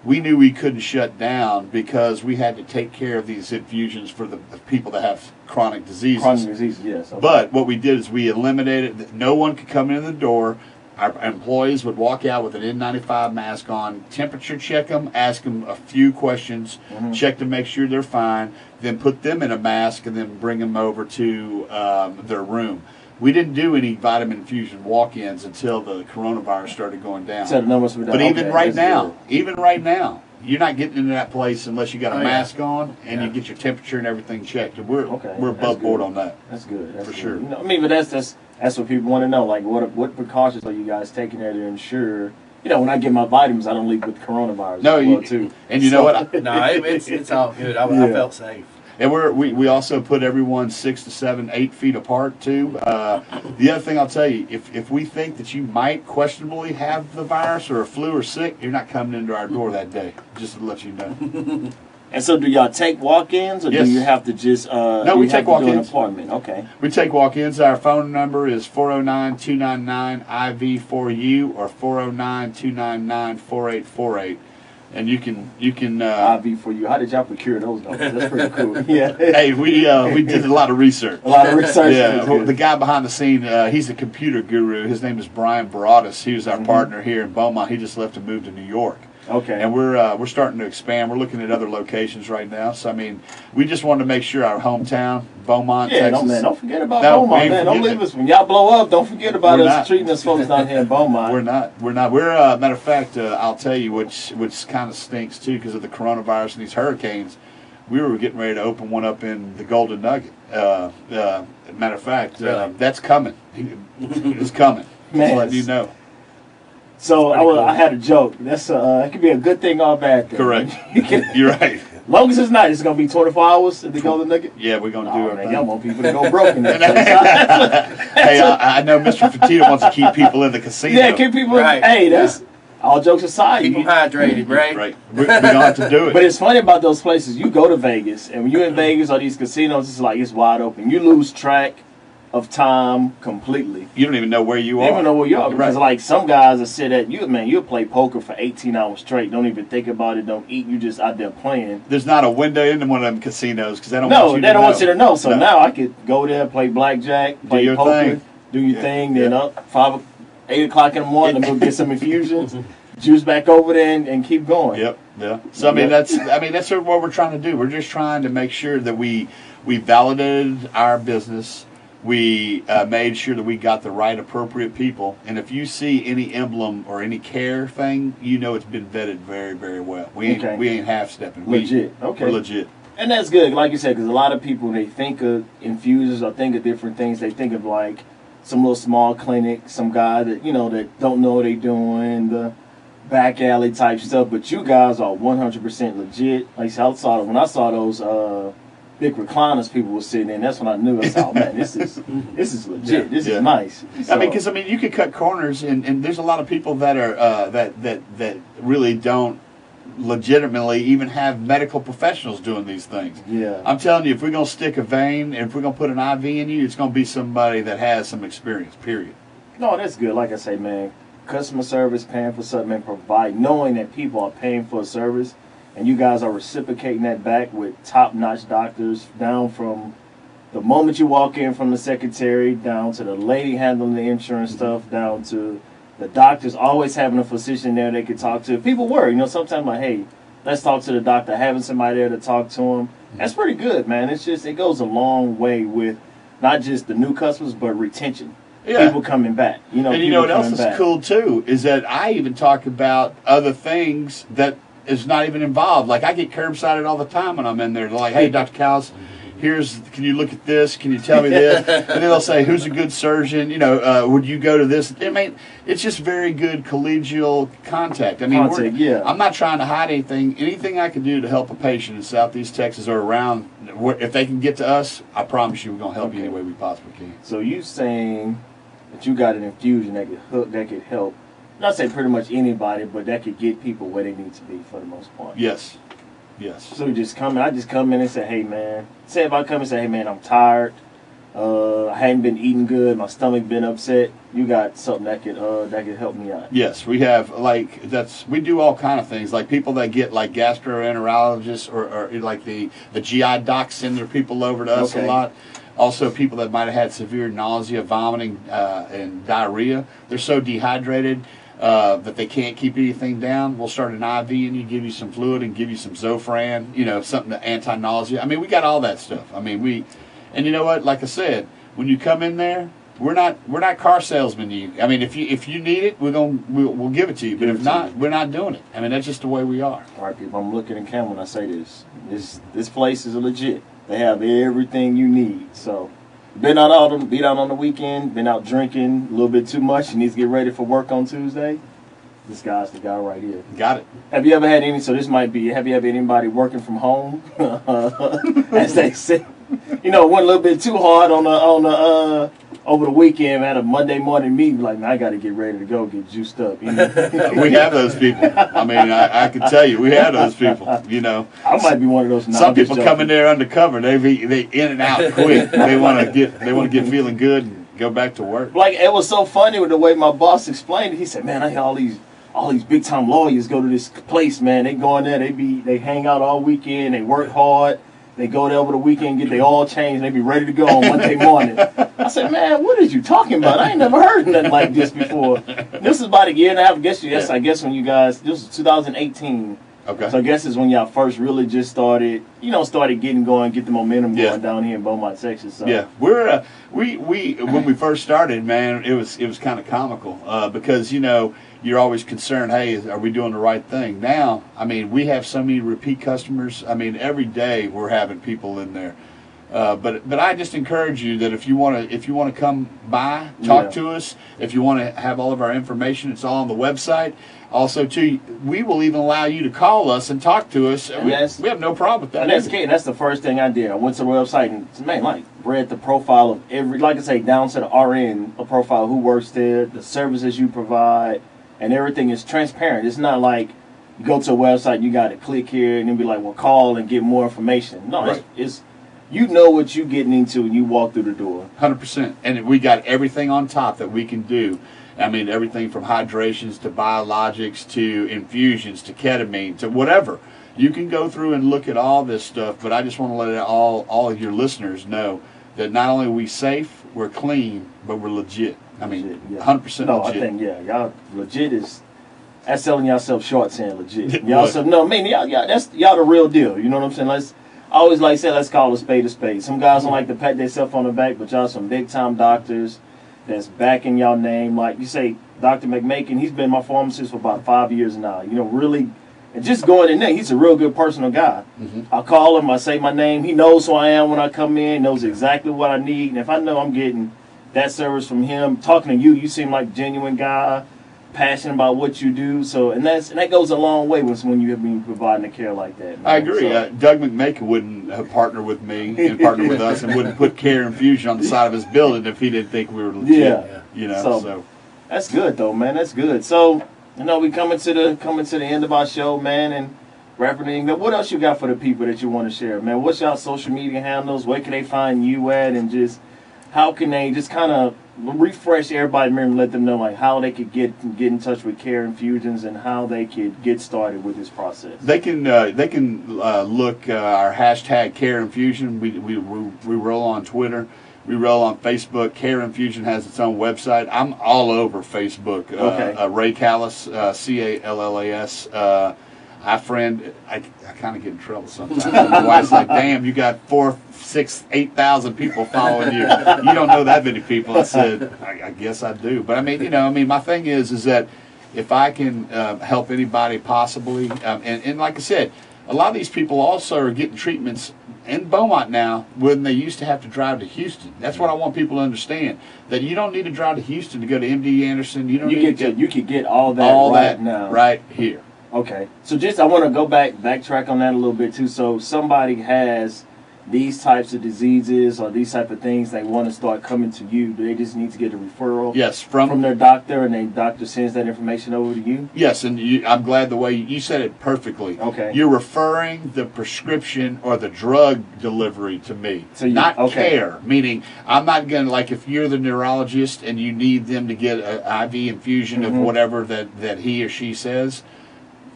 we knew we couldn't shut down because we had to take care of these infusions for the people that have chronic diseases. Chronic disease, yes. Okay. But what we did is we eliminated, no one could come in the door. Our employees would walk out with an N95 mask on, temperature check them, ask them a few questions, check to make sure they're fine, then put them in a mask and then bring them over to their room. We didn't do any vitamin infusion walk-ins until the coronavirus started going down. So the numbers were down. But even Okay, right that's now, you're not getting into that place unless you got a mask on and you get your temperature and everything checked. And we're above board on that. That's good. That's for good. sure. But that's what people want to know. Like, what precautions are you guys taking there to ensure? When I get my vitamins, I don't leave with coronavirus. No, too. And you know what? No, it's all good. I felt safe. And we also put everyone 6 to 7, 8 feet apart too. The other thing I'll tell you, if we think that you might questionably have the virus or a flu or sick, you're not coming into our door that day. Just to let you know. And so, do y'all take walk-ins, or Yes. do you have to just? No, we take walk-ins. An appointment. Okay. We take walk-ins. Our phone number is 409-299-IV4U or 409-299-4848. And you can IV for you. How did y'all procure those numbers? That's pretty cool. Yeah. Hey, we did a lot of research. A lot of research. Yeah, the guy behind the scene, he's a computer guru. His name is Brian Baradas. He was our partner here in Beaumont. He just left to move to New York. Okay. And we're starting to expand. We're looking at other locations right now. So I mean, we just wanted to make sure our hometown, Beaumont, Texas. Don't forget about Beaumont, man. Don't leave us when y'all blow up. Don't forget about us treating us folks down here in Beaumont. We're not. We're matter of fact, I'll tell you, which kind of stinks too because of the coronavirus and these hurricanes. We were getting ready to open one up in the Golden Nugget. Matter of fact, that's coming. It's coming. Man. Just letting you know. So I had a joke. That's it could be a good thing or a bad thing. Correct. You're right. Long as it's not, it's gonna be 24 hours at the Golden Nugget. Yeah, we're gonna do Man, it. y'all want people to go broke in that place. Hey, I know Mr. Fatito wants to keep people in the casino. Yeah, keep people. Right. Hey, that's all jokes aside. Keep them hydrated, right? Right. We don't have to do it. But it's funny about those places. You go to Vegas, and when you're in Vegas or these casinos, it's wide open. You lose track of time completely. You don't even know where you You are. don't even know where you are because, Right. like, some guys that sit at you, man, you'll play poker for 18 hours straight. Don't even think about it. Don't eat. You just out there playing. There's not a window into one of them casinos because they don't No, want you they to don't know. want you to know. So No. now I could go there, play blackjack, play your poker, thing. do your Yeah. thing. Then up 8 o'clock in the morning, go get some infusions, juice back over there, and keep going. Yep. Yeah. So I mean that's what we're trying to do. We're just trying to make sure that we validated our business. We made sure that we got the right appropriate people. And if you see any emblem or any care thing, you know it's been vetted very, very well. We ain't half stepping. Legit. Okay. We're legit. And that's good, like you said, because a lot of people, they think of infusers or think of different things. They think of like some little small clinic, some guy that that don't know what they doing, the back alley type stuff. But you guys are 100% legit. Like I said, when I saw those big recliners people were sitting in, that's when I knew. I said, oh man, this is legit. This is nice. I mean, because you could cut corners, and there's a lot of people that are that really don't legitimately even have medical professionals doing these things. Yeah. I'm telling you, if we're gonna stick a vein and if we're gonna put an IV in you, it's gonna be somebody that has some experience. Period. No, that's good. Like I say, man, customer service, paying for something, and provide, knowing that people are paying for a service. And you guys are reciprocating that back with top-notch doctors, down from the moment you walk in from the secretary, down to the lady handling the insurance stuff, down to the doctors always having a physician there they could talk to. People worry, sometimes like, hey, let's talk to the doctor, having somebody there to talk to him. That's pretty good, man. It's just, it goes a long way with not just the new customers, but retention. Yeah. People coming back. And you know what else is cool, too, is that I even talk about other things that is not even involved. Like, I get curbsided all the time when I'm in there. They're like, hey, Dr. Callas, can you look at this? Can you tell me this? And then they'll say, who's a good surgeon? Would you go to this? I mean, it's just very good collegial contact. I mean, I'm not trying to hide anything. Anything I can do to help a patient in Southeast Texas or around, if they can get to us, I promise you we're going to help you any way we possibly can. So you saying that you got an infusion that could help, not say pretty much anybody, but that could get people where they need to be for the most part. Yes. So I just come in and say, hey man. Say if I come and say, hey man, I'm tired. I hadn't been eating good. My stomach been upset. You got something that could help me out. Yes, we have we do all kind of things. Like people that get like gastroenterologists or like the GI docs send their people over to us a lot. Also, people that might have had severe nausea, vomiting, and diarrhea. They're so dehydrated that they can't keep anything down. We'll start an IV and you, give you some fluid and give you some Zofran, something to anti-nausea. I mean, we got all that stuff. I mean, and you know what? Like I said, when you come in there, we're not car salesmen. I mean, if you need it, we'll give it to you. But if not, we're not doing it. I mean, that's just the way we are. All right, people. I'm looking in camera when I say this. This place is legit. They have everything you need. So. Been out on the weekend, been out drinking a little bit too much, and needs to get ready for work on Tuesday. This guy's the guy right here. Got it. Have you ever had have you ever had anybody working from home? As they say, went a little bit too hard on the over the weekend, had a Monday morning meeting, like, man, I got to get ready to go, get juiced up. We have those people. I mean, I can tell you, we have those people. I might be one of those. Some people come in there undercover. They in and out quick. They want to get feeling good and go back to work. Like, it was so funny with the way my boss explained it. He said, man, I hear all these big time lawyers go to this place, man. They go in there, they hang out all weekend, they work hard. They go there over the weekend, get they all changed, and they be ready to go on Monday morning. I said, man, what are you talking about? I ain't never heard nothing like this before. This is about a year and a half. I guess when you guys, this was 2018. Okay. So I guess it's when y'all first really just started getting going, get the momentum going down here in Beaumont, Texas. So. Yeah, we're we when we first started, man, it was kind of comical because you're always concerned, hey, are we doing the right thing? Now, I mean, we have so many repeat customers. I mean, every day we're having people in there. But I just encourage you that if you want to come by, talk to us. If you want to have all of our information, it's all on the website. Also, too, we will even allow you to call us and talk to us. We have no problem with that. And that's the first thing I did. I went to the website and read the profile of every, like I say, down to the RN, a profile who works there, the services you provide, and everything is transparent. It's not like you go to a website, you got to click here and then be like, well, call and get more information. No, it's you know what you're getting into when you walk through the door. 100%. And we got everything on top that we can do. I mean, everything from hydrations to biologics to infusions to ketamine to whatever. You can go through and look at all this stuff, but I just want to let all of your listeners know that not only are we safe, we're clean, but we're legit. I mean, 100% legit. No, I think, y'all legit is, that's selling yourself short saying legit. Y'all that's y'all the real deal. You know what I'm saying? I always like to say, let's call a spade a spade. Some guys don't like to pat themselves on the back, but y'all some big time doctors that's backing y'all name. Like you say, Dr. McMakin, he's been my pharmacist for about 5 years now. Really, and just going in there, he's a real good personal guy. Mm-hmm. I call him, I say my name. He knows who I am when I come in, knows exactly what I need. And if I know I'm getting that service from him, talking to you seem like a genuine guy, passionate about what you do. So, and that goes a long way when you have been providing the care like that. Man. I agree. Doug McMakin wouldn't have partnered with me and partnered with us, and wouldn't put Kare Infusion on the side of his building if he didn't think we were legit. Yeah. So that's good though, man. That's good. So we coming to the end of our show, man, and wrapping it. What else you got for the people that you want to share, man? What's y'all social media handles? Where can they find you at, and just how can they just kind of refresh everybody and let them know like how they could get in touch with Kare Infusions and how they could get started with this process? They can look our hashtag Kare Infusion. We roll on Twitter. We roll on Facebook. Kare Infusion has its own website. I'm all over Facebook. Okay. Ray Callas, Callas. I kind of get in trouble sometimes. My wife's like, "Damn, you got 4, 6, 8,000 people following you. You don't know that many people." I said, "I guess I do." But I mean, my thing is that if I can help anybody possibly, and like I said, a lot of these people also are getting treatments in Beaumont now when they used to have to drive to Houston. That's what I want people to understand, that you don't need to drive to Houston to go to MD Anderson. You can get all that now right here. Okay, so I want to backtrack on that a little bit too. So somebody has these types of diseases or these type of things, they want to start coming to you. Do they just need to get a referral? Yes, from their doctor, and their doctor sends that information over to you? Yes, and I'm glad the way you said it perfectly. Okay. You're referring the prescription or the drug delivery to me, not care. Meaning, I'm not going to, like, if you're the neurologist and you need them to get an IV infusion of whatever that he or she says,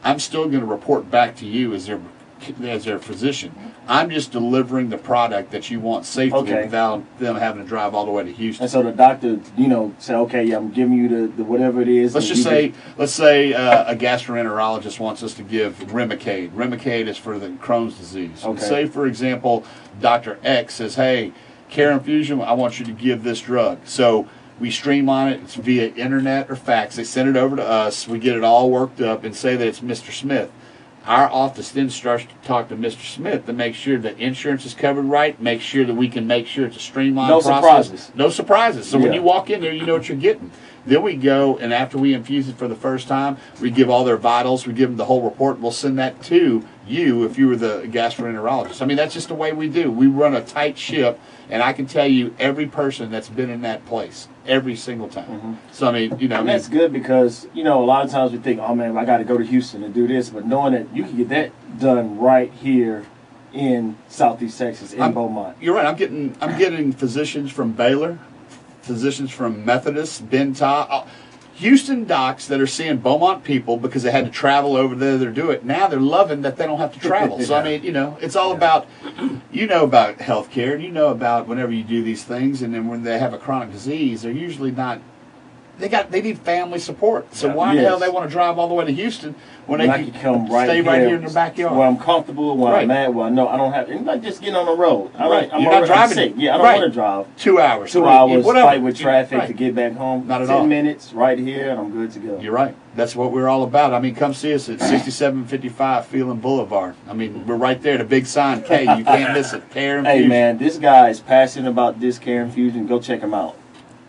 I'm still going to report back to you as their physician. I'm just delivering the product that you want safely without them having to drive all the way to Houston. And so the doctor, say, okay, yeah, I'm giving you the whatever it is. Let's say a gastroenterologist wants us to give Remicade. Remicade is for the Crohn's disease. Okay. Say, for example, Dr. X says, "Hey, Kare Infusion, I want you to give this drug." So we streamline it. It's via internet or fax. They send it over to us. We get it all worked up and say that it's Mr. Smith. Our office then starts to talk to Mr. Smith to make sure that insurance is covered right, make sure that we can make sure it's a streamlined process. No surprises. So when you walk in there, you know what you're getting. Then we go, and after we infuse it for the first time, we give all their vitals, we give them the whole report, and we'll send that to you if you were the gastroenterologist. I mean, that's just the way we do. We run a tight ship, and I can tell you every person that's been in that place, every single time. So, I mean, And that's good because, a lot of times we think, oh, man, I got to go to Houston and do this. But knowing that you can get that done right here in Southeast Texas, in Beaumont. You're right. I'm getting physicians from Baylor, physicians from Methodist, Benton, Houston docs that are seeing Beaumont people because they had to travel over there to do it. Now they're loving that they don't have to travel. So, I mean, it's all about, about healthcare, and about whenever you do these things, and then when they have a chronic disease, they're usually not, they need family support. So why the hell they want to drive all the way to Houston when they can come stay right here in their backyard? Where I'm comfortable, where I'm at, where I know I don't have, and just getting on the road. I'm not driving. Sick. Yeah, I don't want to drive 2 hours. 2 hours, fight with traffic to get back home. Not at all. 10 minutes right here, and I'm good to go. You're right. That's what we're all about. I mean, come see us at 6755 Phelan Boulevard. I mean, we're right there, the big sign, K. You can't miss it. Kare Infusion. Hey, man, this guy is passionate about this Kare Infusion. Go check him out.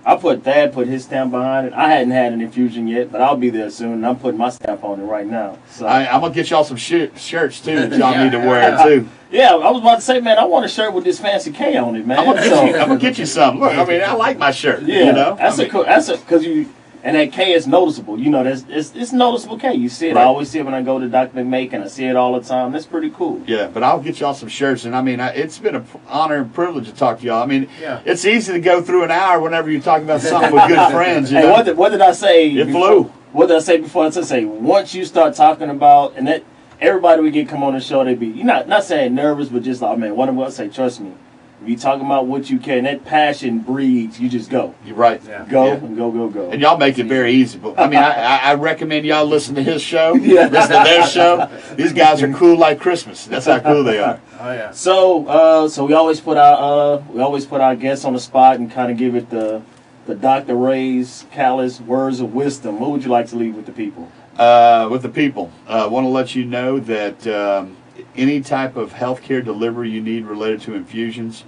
Thad put his stamp behind it. I hadn't had an infusion yet, but I'll be there soon, and I'm putting my stamp on it right now. So I'm going to get y'all some shirts, too, that y'all need to wear, too. Yeah, I was about to say, man, I want a shirt with this fancy K on it, man. I'm going to get you some. Look, I mean, I like my shirt, That's because and that K is noticeable. It's noticeable K. You see it. Right. I always see it when I go to Dr. McMake, and I see it all the time. That's pretty cool. Yeah, but I'll get y'all some shirts, and I mean, it's been an honor and privilege to talk to y'all. I mean, it's easy to go through an hour whenever you're talking about something with good friends. Hey, what did I say? It flew. What did I say before? I say once you start talking about, and that everybody we get come on the show, they be not saying nervous, but just like, oh, man, what I'm going to say, trust me. If you talking about what you can, that passion breeds, you just go. You're right. Go and go. And y'all make it very easy. But I mean, I recommend y'all listen to his show, listen to their show. These guys are cool like Christmas. That's how cool they are. Oh yeah. So we always put our guests on the spot and kind of give it the Dr. Ray's Callas words of wisdom. What would you like to leave with the people? I want to let you know that any type of healthcare delivery you need related to infusions,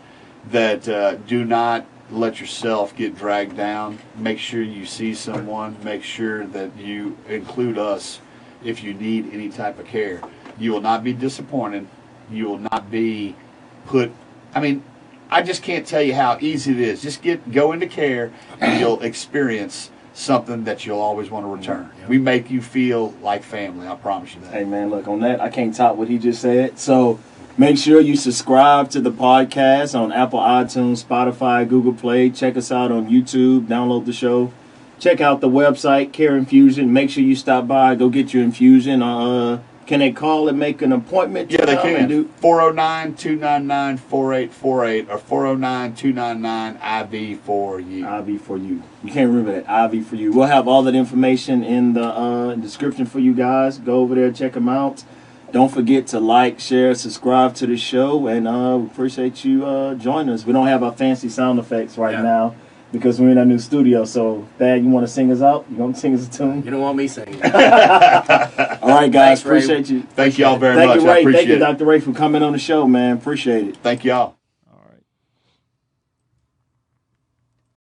that do not let yourself get dragged down. Make sure you see someone. Make sure that you include us if you need any type of care. You will not be disappointed. You will not be put. I mean, I just can't tell you how easy it is. Just go into Kare, and you'll experience something that you'll always want to return. We make you feel like family. I promise you that. Hey, man, look, on that, I can't top what he just said. So make sure you subscribe to the podcast on Apple, iTunes, Spotify, Google Play. Check us out on YouTube. Download the show. Check out the website, Kare Infusion. Make sure you stop by. Go get your infusion. Can they call and make an appointment? Yeah, they come and can. do 409-299-4848 or 409-299-IV for you. IV for you. You can't remember that. IV for you. We'll have all that information in the description for you guys. Go over there, check them out. Don't forget to like, share, subscribe to the show, and we appreciate you joining us. We don't have our fancy sound effects right now because we're in our new studio. So, Thad, you want to sing us out? You want to sing us a tune? You don't want me singing. All right, guys. Thanks, Ray. Appreciate you. Thank y'all very Thank much. you, Ray. I appreciate Thank you, it. Dr. Ray, for coming on the show, man. Appreciate it. Thank y'all.